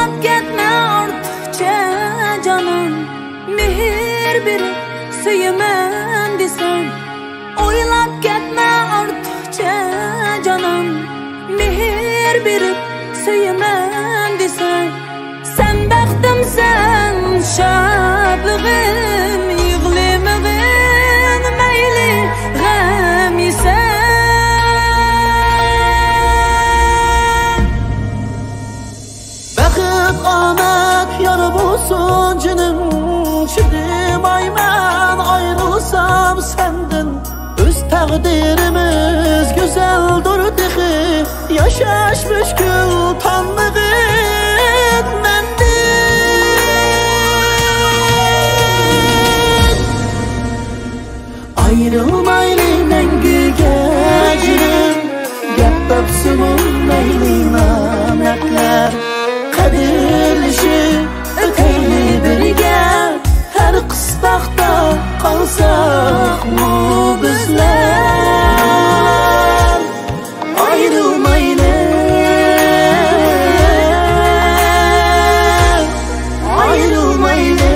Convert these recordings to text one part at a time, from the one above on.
Oylap ketme ortiqcha canım, mehir berip söyemem desem. Oylap ketme ortiqcha canım, mehir berip söyemem desem. Sen baxtimsan, şadlığım, yığılmag'in mayli g'am yesen. Baxit omad yor bo'lsin jinim, chidamayman ayrılsam senden. Öz taqdirimiz go'zaldir tehi, yashash mushkul tanmag'in mendin. Ayrılmayli mengiga jinim, gap topsin mayli namatlar. Qadrlashib o'tayli birga, har qisloqda qolsaqmi bizlar. Ayrılmayli, ayrılmayli.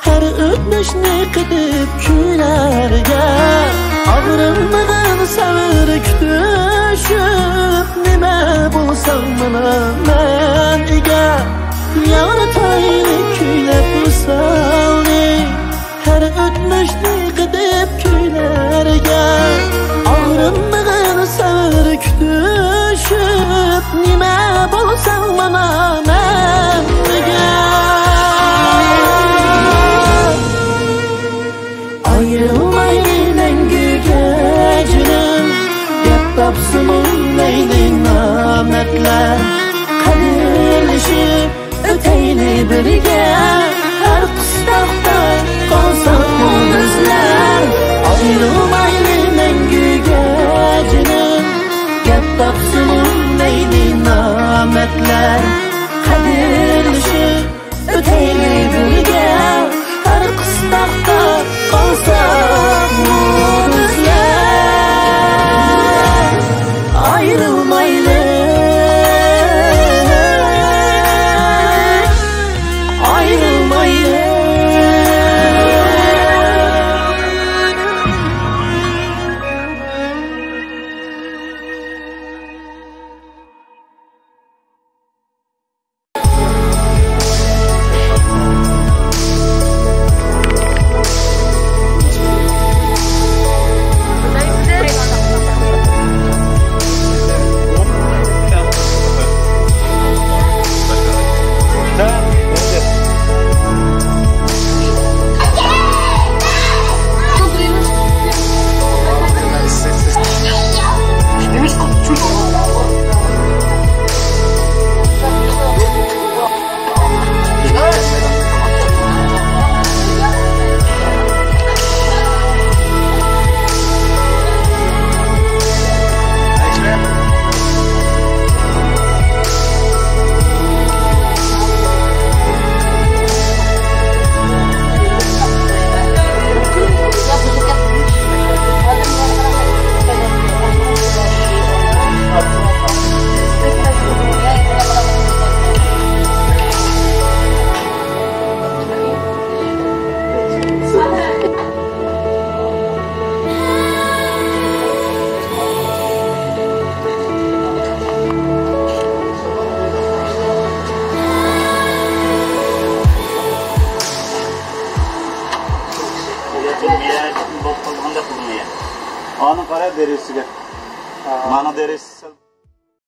Her ötmüşni qidib kuylarga, og'rimmagan savr kutishib, nima bo'lsam mana men ega. Yaratayli kuylab usalni, her ötmüşni qidib kuylarga, og'rimmagan savr kutishib, nima bo'lsam mana men ega. Ayrılmayli mengiga jinim, gap topsin mayli namatlar. Qadrlashib o'tayli birga, har qisloqda qolsaqmi bizlar. Ayrılmayli mengiga jinim, gap topsin mayli namatlar. derisiga. Mana deris